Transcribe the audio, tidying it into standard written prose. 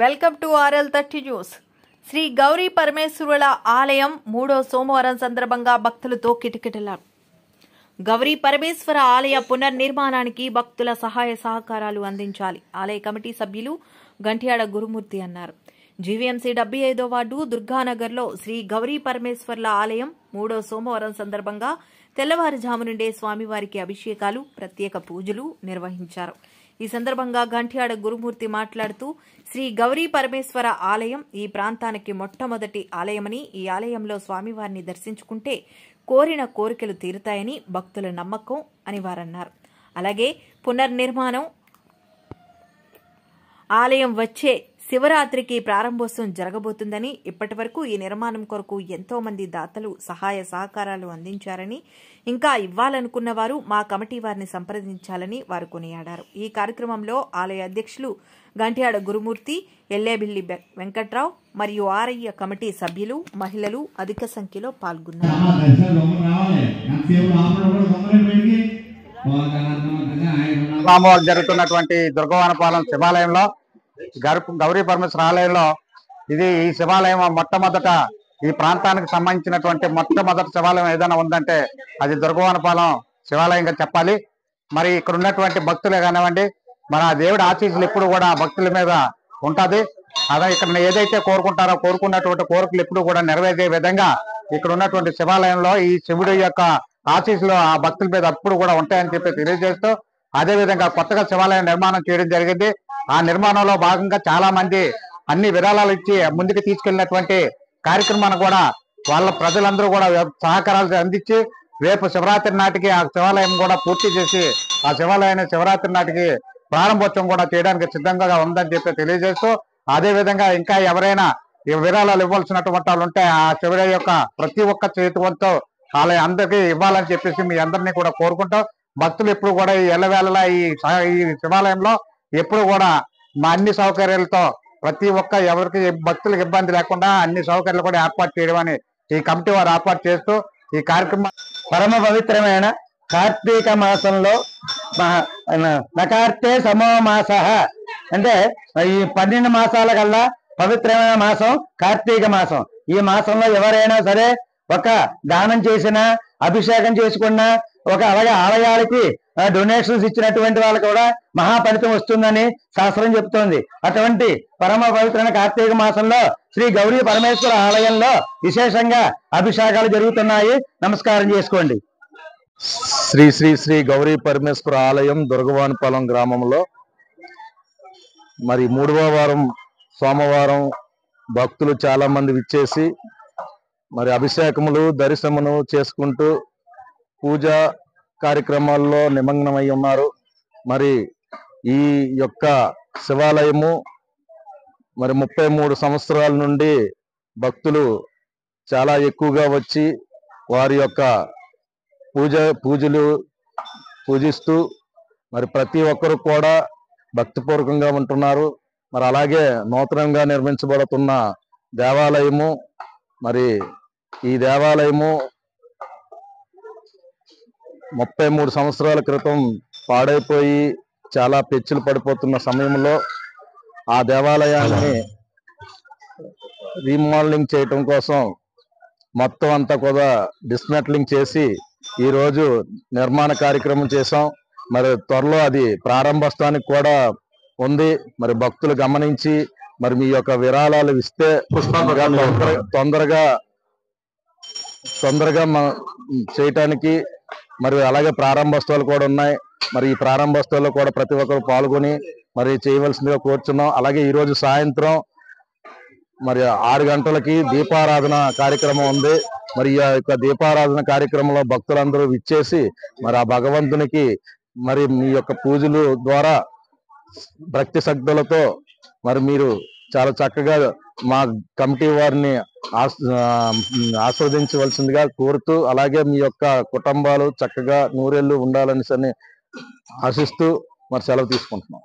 Welcome to RL30 news. Shri Gauri పరమేశ్వరుల ఆలయం 3వ సోమవారం సందర్భంగా భక్తులతో కిటకిటలారు. గౌరీ పరమేశ్వర ఆలయ పునర్నిర్మాణానికి భక్తుల సహాయ సహకారాలు అందించాలి ఆలయ కమిటీ సభ్యులు గంట్యాడ గురుమూర్తి అన్నారు. జీవీఎంసీ 75వ వార్డు దుర్గానగర్లో శ్రీ గౌరీ పరమేశ్వర్ల ఆలయం 3వ సోమవారం సందర్భంగా తెల్లవారుజాము నుండే స్వామివారికి అభిషేకాలు, ప్రత్యేక పూజలు నిర్వహించారు. ఈ సందర్భంగా గంట్యాడ గురుమూర్తి మాట్లాడుతూ శ్రీ గౌరీ పరమేశ్వర ఆలయం ఈ ప్రాంతానికి మొట్టమొదటి ఆలయమని, ఈ ఆలయంలో స్వామివారిని దర్శించుకుంటే కోరిన కోరికలు తీరుతాయని భక్తుల నమ్మకం అని వారన్నారు. అలాగే పునర్నిర్మాణం ఆలయం వచ్చే శివరాత్రికి ప్రారంభోత్సవం జరగబోతుందని, ఇప్పటి వరకు ఈ నిర్మాణం కొరకు ఎంతో మంది దాతలు సహాయ సహకారాలు అందించారని, ఇంకా ఇవ్వాలనుకున్న వారు మా కమిటీ వారిని సంప్రదించాలని వారు కొనియాడారు. ఈ కార్యక్రమంలో ఆలయ అధ్యక్షులు గంట్యాడ గురుమూర్తి, ఎల్లేబిల్లి వెంకట్రావు మరియు ఆర్ఐ కమిటీ సభ్యులు, మహిళలు అధిక సంఖ్యలో పాల్గొన్నారు. జరుగుతున్నటువంటి దుర్గవానపాలెం శివాలయంలో గౌరీ పరమేశ్వర ఆలయంలో ఈ శివాలయం మొట్టమొదట ఈ ప్రాంతానికి సంబంధించినటువంటి మొట్టమొదటి శివాలయం ఏదైనా ఉందంటే అది దుర్గవానపాలెం శివాలయంగా చెప్పాలి. మరి ఇక్కడ ఉన్నటువంటి భక్తులే కానివ్వండి, మన దేవుడి ఆశీస్సులు ఎప్పుడు కూడా భక్తుల మీద ఉంటది. అదే ఇక్కడ ఏదైతే కోరుకుంటారో కోరుకున్నటువంటి కోరికలు ఎప్పుడు కూడా నెరవేరే విధంగా ఇక్కడ ఉన్నటువంటి శివాలయంలో ఈ శివుడి యొక్క ఆశీస్సులు ఆ భక్తుల మీద అప్పుడు కూడా ఉంటాయని చెప్పి తెలియజేస్తూ, అదే విధంగా కొత్తగా శివాలయం నిర్మాణం చేయడం జరిగింది. ఆ నిర్మాణంలో భాగంగా చాలా మంది అన్ని విరాళాలు ఇచ్చి ముందుకు తీసుకెళ్లినటువంటి కార్యక్రమాన్ని కూడా వాళ్ళ ప్రజలందరూ కూడా సహకారాలు అందించి రేపు శివరాత్రి నాటికి ఆ శివాలయం కూడా పూర్తి చేసి ఆ శివాలయాన్ని శివరాత్రి నాటికి ప్రారంభోత్సవం కూడా చేయడానికి సిద్ధంగా ఉందని చెప్పి తెలియజేస్తూ, అదే విధంగా ఇంకా ఎవరైనా విరాళాలు ఇవ్వాల్సినటువంటి వాళ్ళు ఉంటే ఆ శివుడి యొక్క ప్రతి ఒక్క చేతివంతో ఆలయం అందరికీ ఇవ్వాలని చెప్పేసి మీ అందరినీ కూడా కోరుకుంటాం. భక్తులు ఎప్పుడు కూడా ఈ ఎల్లవేళలా ఈ శివాలయంలో ఎప్పుడు కూడా మా అన్ని సౌకర్యాలతో ప్రతి ఒక్క ఎవరికి భక్తులకు ఇబ్బంది లేకుండా అన్ని సౌకర్యాలు కూడా ఏర్పాటు చేయడం అని ఈ కమిటీ వారు ఏర్పాటు చేస్తూ ఈ కార్యక్రమం పరమ పవిత్రమైన కార్తీక మాసంలో నకార్తే సమో మాస అంటే ఈ 12 మాసాల కల్లా పవిత్రమైన మాసం కార్తీక మాసం. ఈ మాసంలో ఎవరైనా సరే ఒక దానం చేసినా, అభిషేకం చేసుకున్నా, అలాగే ఆలయాలకి డొనేషన్స్ ఇచ్చినటువంటి వాళ్ళకి కూడా మహా ఫలితం వస్తుందని శాస్త్రం చెప్తోంది. అటువంటి పరమ పవిత్రమైన కార్తీక మాసంలో శ్రీ గౌరీ పరమేశ్వర ఆలయంలో విశేషంగా అభిషేకాలు జరుగుతున్నాయి. నమస్కారం చేసుకోండి. శ్రీ శ్రీ శ్రీ గౌరీ పరమేశ్వర ఆలయం దుర్గవానపాలెం గ్రామంలో మరి 3వ వారం సోమవారం భక్తులు చాలా మంది విచ్చేసి మరి అభిషేకములు, దర్శనమును చేసుకుంటూ పూజా కార్యక్రమాల్లో నిమగ్నమై ఉన్నారు. మరి ఈ యొక్క శివాలయము మరి 33 సంవత్సరాల నుండి భక్తులు చాలా ఎక్కువగా వచ్చి వారి యొక్క పూజలు పూజిస్తూ మరి ప్రతి ఒక్కరు కూడా భక్తిపూర్వకంగా ఉంటున్నారు. మరి అలాగే నూతనంగా నిర్మించబడుతున్న దేవాలయము, మరి ఈ దేవాలయము 33 సంవత్సరాల క్రితం పాడైపోయి చాలా పెచ్చులు పడిపోతున్న సమయంలో ఆ దేవాలయాన్ని రీమోడలింగ్ చేయటం కోసం మొత్తం అంతా కూడా డిస్మెట్లింగ్ చేసి ఈరోజు నిర్మాణ కార్యక్రమం చేశాం. మరి త్వరలో అది ప్రారంభోత్సవానికి కూడా ఉంది. మరి భక్తులు గమనించి మరి మీ యొక్క విరాళాలు ఇస్తే తొందరగా చేయటానికి మరి అలాగే ప్రారంభోత్సవాలు కూడా ఉన్నాయి. మరి ఈ ప్రారంభోత్సవాల్లో కూడా ప్రతి ఒక్కరు పాల్గొని మరి చేయవలసిందిగా కోరుచున్నాం. అలాగే ఈరోజు సాయంత్రం మరి 6 గంటలకి దీపారాధన కార్యక్రమం ఉంది. మరి ఈ యొక్క దీపారాధన కార్యక్రమంలో భక్తులందరూ విచ్చేసి మరి ఆ భగవంతునికి మరి మీ యొక్క పూజలు ద్వారా భక్తి శ్రద్ధలతో మరి మీరు చాలా చక్కగా మా కమిటీ వారిని ఆస్వాదించవలసిందిగా కోరుతూ, అలాగే మీ యొక్క కుటుంబాలు చక్కగా నూరేళ్లు ఉండాలని ఆశిస్తూ మరి సెలవు తీసుకుంటున్నాం.